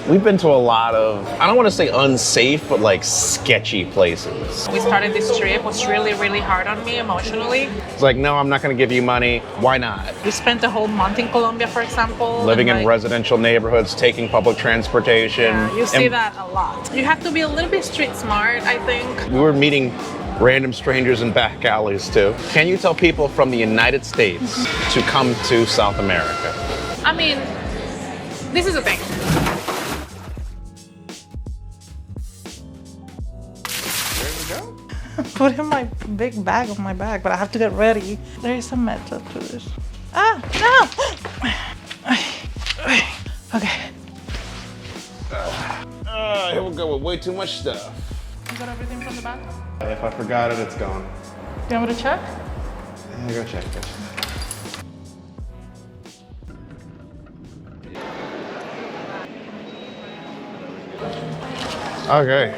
We've been to a lot of, I don't want to say unsafe, but like sketchy places. We started this trip, was really, really hard on me emotionally. It's like, no, I'm not going to give you money. Why not? We spent a whole month in Colombia, for example. Living in residential neighborhoods, taking public transportation. Yeah, you see that a lot. You have to be a little bit street smart, I think. We were meeting random strangers in back alleys too. Can you tell people from the United States to come to South America? I mean, this is the thing. Put in my big bag on my back, but I have to get ready. There is a method to this. Ah, no! Okay. Here we go with way too much stuff. You got everything from the bag? If I forgot it, it's gone. You want me to check? Yeah, go check. Okay.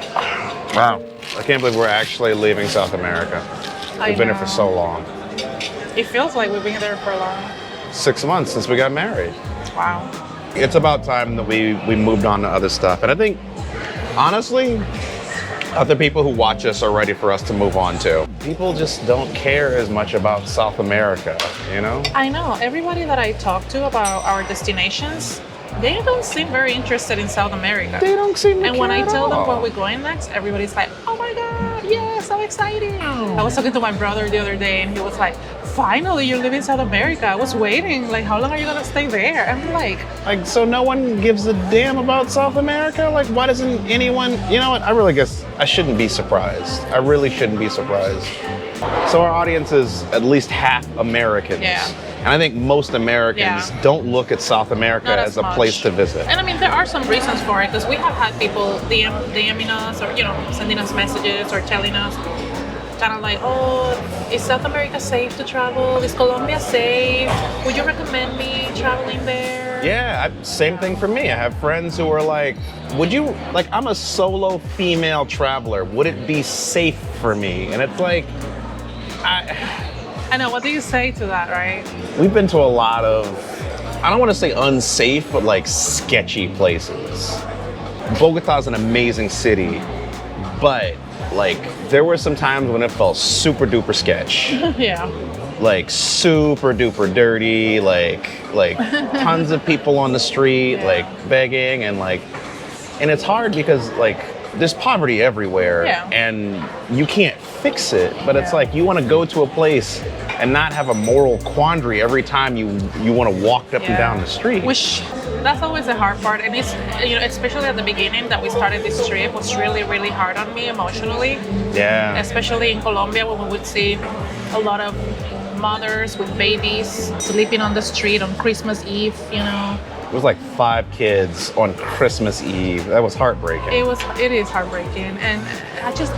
Wow. I can't believe we're actually leaving South America. We've been here for so long. It feels like we've been there for long. 6 months since we got married. Wow. It's about time that we moved on to other stuff. And I think, honestly, other people who watch us are ready for us to move on to. People just don't care as much about South America, you know? I know. Everybody that I talk to about our destinations, they don't seem very interested in South America. They don't seem to And when care I tell at them all. where we're going next, everybody's like, oh my God, yeah, so exciting. I was talking to my brother the other day and he was like, finally, you're leaving South America. I was waiting. Like, how long are you going to stay there? I'm like, so no one gives a damn about South America? Like, why doesn't anyone, you know what? I really guess I shouldn't be surprised. I really shouldn't be surprised. So our audience is at least half Americans. Yeah. And I think most Americans don't look at South America Not as a much. place to visit. And I mean, there are some reasons for it because we have had people DMing us or, sending us messages or telling us kind of like, oh, is South America safe to travel? Is Colombia safe? Would you recommend me traveling there? Yeah, same thing for me. I have friends who are like, I'm a solo female traveler. Would it be safe for me? And it's like, I know, what do you say to that, right? we've been to a lot of, I don't want to say unsafe, but like sketchy places. Bogota's an amazing city, but like there were some times when it felt super duper sketch. Yeah. Like super duper dirty, like tons of people on the street, like begging and it's hard because like there's poverty everywhere and you can't fix it, but it's like you want to go to a place and not have a moral quandary every time you want to walk up and down the street. Which, that's always the hard part, and it's, especially at the beginning that we started this trip, was really, really hard on me emotionally. Yeah. Especially in Colombia when we would see a lot of mothers with babies sleeping on the street on Christmas Eve, It was like 5 kids on Christmas Eve. That was heartbreaking. It is heartbreaking, and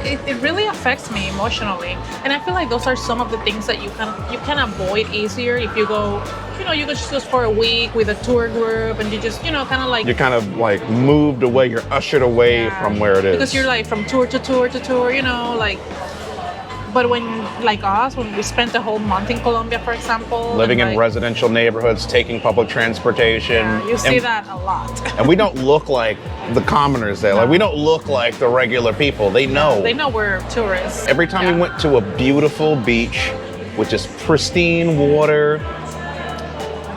it really affects me emotionally. And I feel like those are some of the things that you can avoid easier if you go, you go just for a week with a tour group, and you just, You're kind of like moved away. You're ushered away from where it is. Because you're like from tour to tour to tour, But when, like us, when we spent a whole month in Colombia, for example. Living in residential neighborhoods, taking public transportation. Yeah, you see that a lot. And we don't look like the commoners there. Like, we don't look like the regular people. They know. They know we're tourists. Every time we went to a beautiful beach with just pristine water,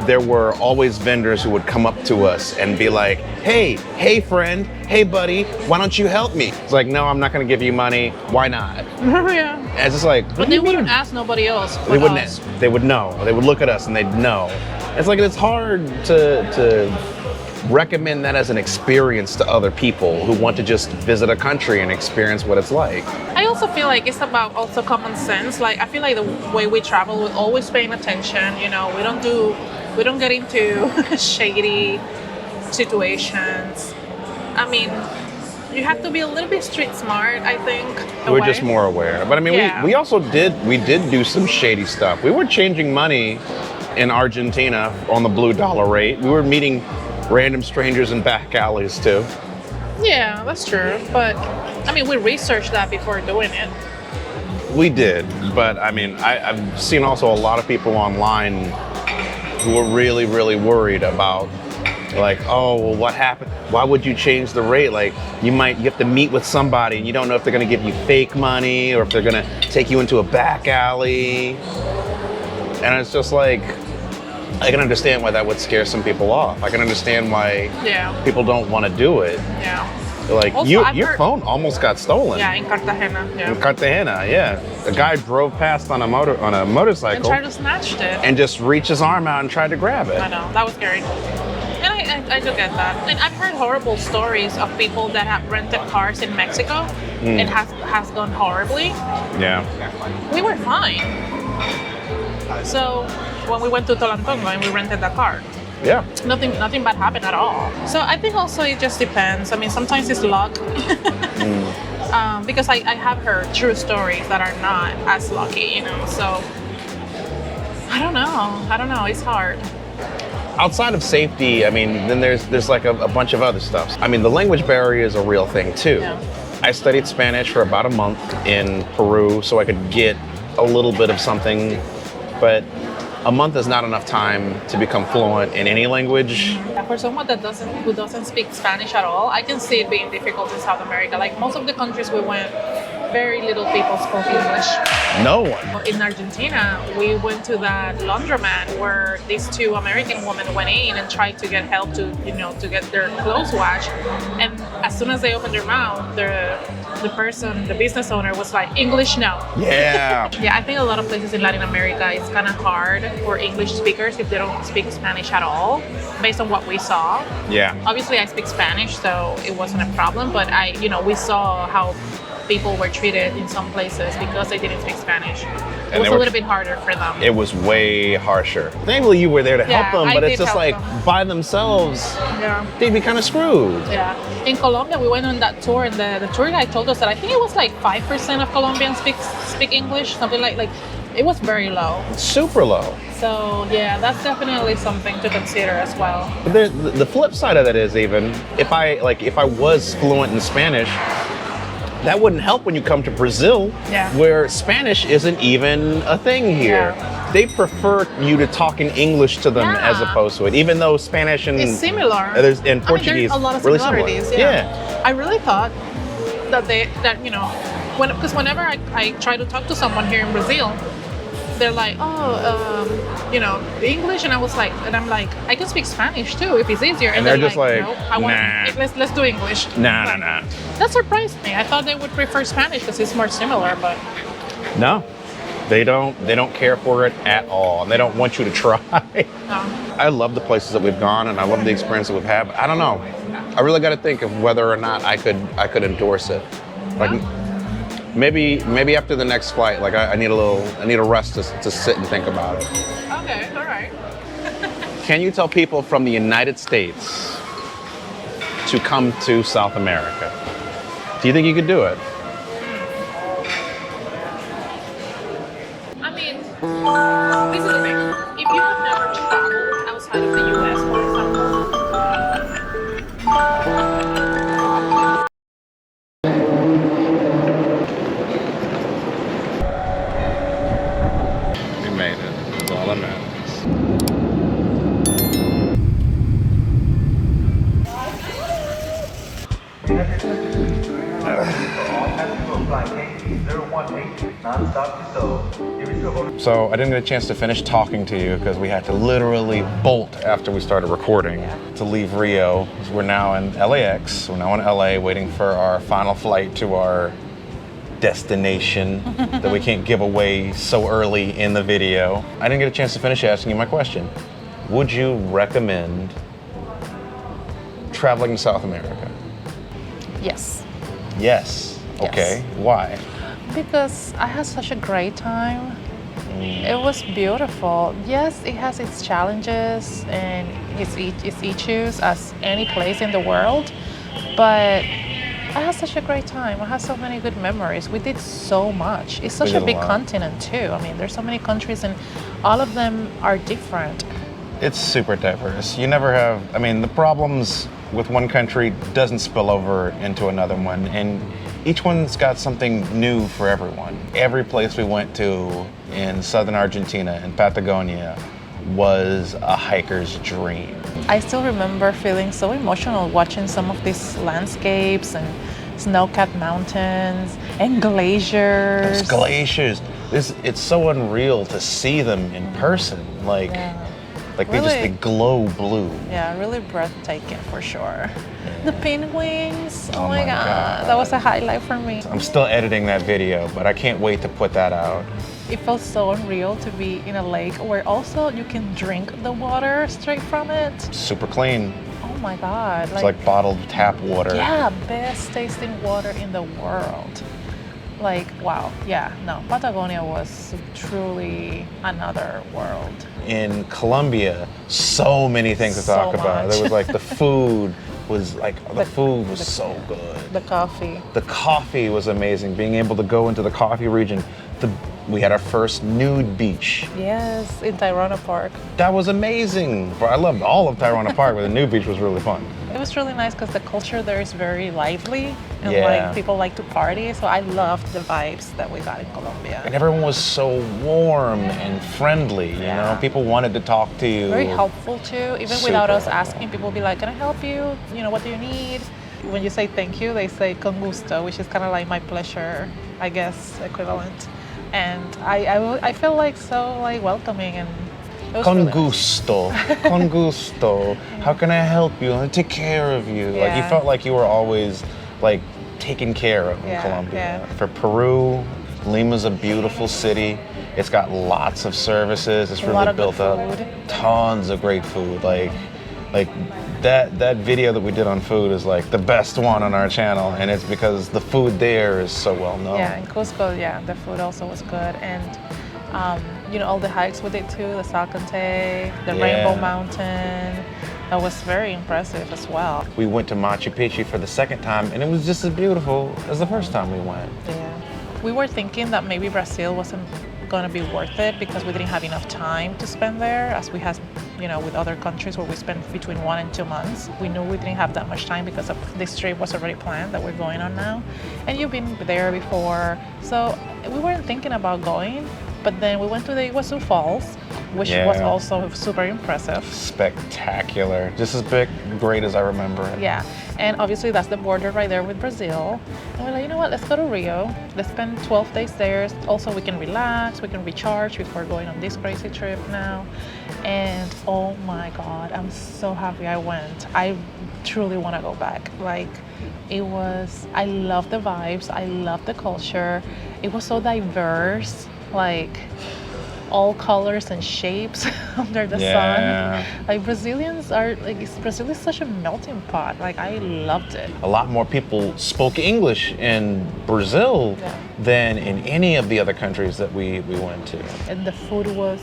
there were always vendors who would come up to us and be like, hey friend, hey buddy, why don't you help me? It's like, no, I'm not gonna give you money. Why not? Yeah. And it's just like, But they wouldn't ask nobody else. They wouldn't. They would know. They would look at us and they'd know. It's like, it's hard to recommend that as an experience to other people who want to just visit a country and experience what it's like. I also feel like it's about also common sense. Like, I feel like the way we travel, we're always paying attention. We don't get into shady situations. I mean, you have to be a little bit street smart, I think. We're just more aware. But I mean, we also did do some shady stuff. We were changing money in Argentina on the blue dollar rate. We were meeting random strangers in back alleys too. Yeah, that's true. But I mean, we researched that before doing it. We did, but I mean, I've seen also a lot of people online who were really, really worried about Like, oh, well, what happened? Why would you change the rate? Like, you have to meet with somebody and you don't know if they're gonna give you fake money or if they're gonna take you into a back alley. And it's just like, I can understand why that would scare some people off. I can understand why people don't want to do it. Yeah. Like, Also, your phone almost got stolen. Yeah, in Cartagena. Yeah. In Cartagena, yeah. A guy drove past on a motorcycle. And tried to snatch it. And just reached his arm out and tried to grab it. I know, that was scary. And I do get that. And I've heard horrible stories of people that have rented cars in Mexico. It has gone horribly. Yeah. We were fine. So when we went to Tolantongo and we rented the car, nothing bad happened at all. So I think also it just depends. I mean, sometimes it's luck. Because I have heard true stories that are not as lucky, you know. So I don't know. It's hard. Outside of safety, I mean, then there's like a bunch of other stuff. I mean, the language barrier is a real thing too. Yeah. I studied Spanish for about a month in Peru so I could get a little bit of something, but a month is not enough time to become fluent in any language. For someone who doesn't speak Spanish at all, I can see it being difficult in South America. Like most of the countries we went, very little people spoke English. No one. In Argentina, we went to that laundromat where these two American women went in and tried to get help to get their clothes washed. And as soon as they opened their mouth, the business owner was like, English, no. Yeah. Yeah, I think a lot of places in Latin America, it's kind of hard for English speakers if they don't speak Spanish at all, based on what we saw. Yeah. Obviously, I speak Spanish, so it wasn't a problem, but we saw how people were treated in some places because they didn't speak Spanish. It was a little bit harder for them. It was way harsher. Thankfully, you were there to help them, but it's just like by themselves, they'd be kind of screwed. Yeah. In Colombia, we went on that tour, and the tour guide told us that I think it was like 5% of Colombians speak English, something like it was very low. Super low. So yeah, that's definitely something to consider as well. But the flip side of that is even if I was fluent in Spanish, that wouldn't help when you come to Brazil, where Spanish isn't even a thing here. Yeah. They prefer you to talk in English to them as opposed to it, even though Spanish and it's similar. And Portuguese there's a lot of really similarities. Similar. Yeah. I really thought because whenever I try to talk to someone here in Brazil, they're like, English, and I'm like, I can speak Spanish too if it's easier. And they're just like, let's do English. Nah. That surprised me. I thought they would prefer Spanish because it's more similar, but no, they don't care for it at all, and they don't want you to try. No. I love the places that we've gone, and I love the experience that we've had. But I don't know. I really got to think of whether or not I could endorse it. Like. Maybe after the next flight, like I need a rest to sit and think about it. Okay, all right. Can you tell people from the United States to come to South America? Do you think you could do it? I mean, this is the thing. If you have never traveled outside of the US, for example, So I didn't get a chance to finish talking to you because we had to literally bolt after we started recording to leave Rio. We're now in LAX. We're now in LA waiting for our final flight to our destination that we can't give away so early in the video. I didn't get a chance to finish asking you my question. Would you recommend traveling to South America? yes. Yes. Okay. Why? Because I had such a great time. It was beautiful. Yes, it has its challenges and its issues as any place in the world, but I had such a great time. I had so many good memories. We did so much. It's such a big continent too. I mean, there's so many countries and all of them are different. It's super diverse. You never have, I mean, the problems with one country doesn't spill over into another one, and each one's got something new for everyone. Every place we went to in southern Argentina, in Patagonia, was a hiker's dream. I still remember feeling so emotional watching some of these landscapes and snow-capped mountains and glaciers. Those glaciers, it's so unreal to see them in person. Like Really, they glow blue. yeah, really breathtaking for sure. The penguins, oh, Oh my my God, that was a highlight for me. I'm still editing that video, but I can't wait to put that out. It felt so unreal to be in a lake where also you can drink the water straight from it. Super clean. Oh my God. It's like bottled tap water. Yeah, best tasting water in the world. Like, wow. Yeah, no, Patagonia was truly another world. In Colombia, so many things to So talk about. much. There was like the food was like, the food was so good. The coffee. The coffee was amazing. Being able to go into the coffee region. We had our first nude beach. Yes, in Tirana Park. That was amazing. I loved all of Tirana Park, but the nude beach was really fun. It was really nice because the culture there is very lively and Yeah. like people like to party. So I loved the vibes that we got in Colombia. And everyone was so warm and friendly, you know? People wanted to talk to you. Very helpful too. Even without Super us asking, people will be like, "Can I help you? You know, what do you need?" When you say thank you, they say con gusto, which is kind of like my pleasure, I guess, equivalent. And I feel like so like welcoming and it was Con really nice. gusto, con gusto. How can I help you? I take care of you. Like you Yeah. felt like you were always like taken care of in Yeah, Colombia. yeah. For Peru, Lima's a beautiful city. It's got lots of services. It's A really lot of good built up. food. Tons of great food. Like that video that we did on food is like the best one on our channel, and it's because the food there is so well known. Yeah, in Cusco, yeah, the food also was good. And, you know, all the hikes we did too, the Salcantay, the Rainbow Mountain, that was very impressive as well. We went to Machu Picchu for the second time, and it was just as beautiful as the first time we went. Yeah. We were thinking that maybe Brazil wasn't going to be worth it because we didn't have enough time to spend there as we had, you know, with other countries where we spent between 1 and 2 months. We knew we didn't have that much time because of this trip was already planned that we're going on now. And you've been there before. So we weren't thinking about going, but then we went to the Iguazu Falls, which was also super impressive. Spectacular. Just as great as I remember it. Yeah, and obviously that's the border right there with Brazil. And we're like, you know what, let's go to Rio. Let's spend 12 days there. Also, we can relax, we can recharge before going on this crazy trip now. And oh my God, I'm so happy I went. I truly want to go back. Like, I love the vibes, I love the culture. It was so diverse, like all colors and shapes under the sun. Like Brazil is such a melting pot. Like I loved it. A lot more people spoke English in Brazil than in any of the other countries that we went to. And the food was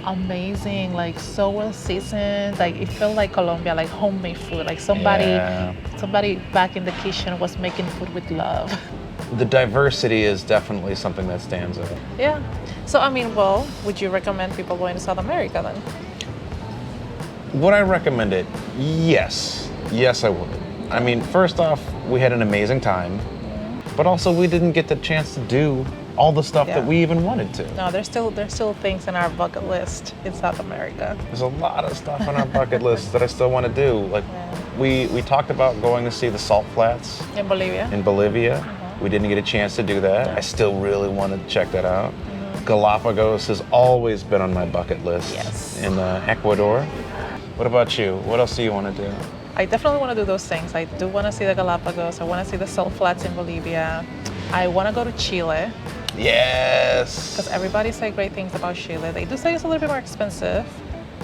amazing, like so well seasoned. Like it felt like Colombia, like homemade food. Like somebody back in the kitchen was making food with love. The diversity is definitely something that stands out. Yeah. So I mean, well, would you recommend people going to South America then? Would I recommend it? Yes. Yes, I would. I mean, first off, we had an amazing time, but also we didn't get the chance to do all the stuff that we even wanted to. No, there's still things in our bucket list in South America. There's a lot of stuff on our bucket list that I still want to do. Like we talked about going to see the salt flats In Bolivia. in Bolivia. We didn't get a chance to do that. I still really want to check that out. Galapagos has always been on my bucket list. Yes. In Ecuador. What about you? What else do you want to do? I definitely want to do those things. I do want to see the Galapagos. I want to see the salt flats in Bolivia. I want to go to Chile Yes. because everybody say great things about Chile. They do say it's a little bit more expensive,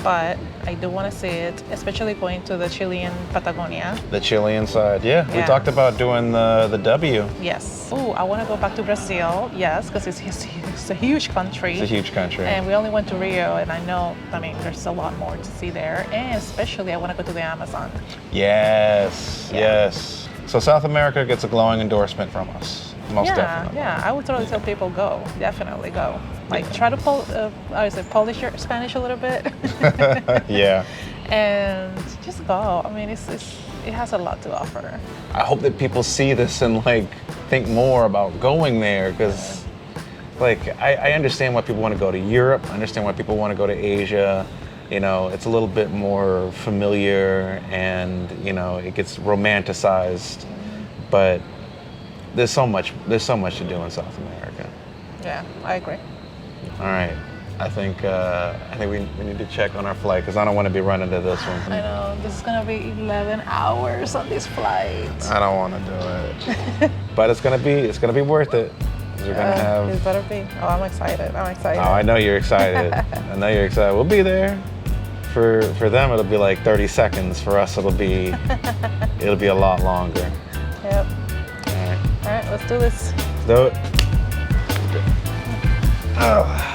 but I do want to see it, especially going to the Chilean Patagonia. The Chilean side, we talked about doing the W. Yes. Oh, I want to go back to Brazil. Yes, because it's a huge country. It's a huge country. And we only went to Rio, and I mean, there's a lot more to see there. And especially, I want to go to the Amazon. Yes. So South America gets a glowing endorsement from us. Most definitely. Yeah, I would totally tell people go. Definitely go. Like try to polish your Spanish a little bit. Yeah. And just go. I mean, it has a lot to offer. I hope that people see this and like think more about going there because like I understand why people want to go to Europe. I understand why people want to go to Asia. You know, it's a little bit more familiar, and you know, it gets romanticized. But there's so much to do in South America. Yeah, I agree. All right. I think we need to check on our flight because I don't want to be running to this one. I know, this is gonna be 11 hours on this flight. I don't want to do it, but it's gonna be worth it. We're gonna have. It better be. Oh, I'm excited. Oh, I know you're excited. I know you're excited. We'll be there. For them, it'll be like 30 seconds. For us, it'll be a lot longer. Yep. All right. All right, let's do this. Do it. Oh.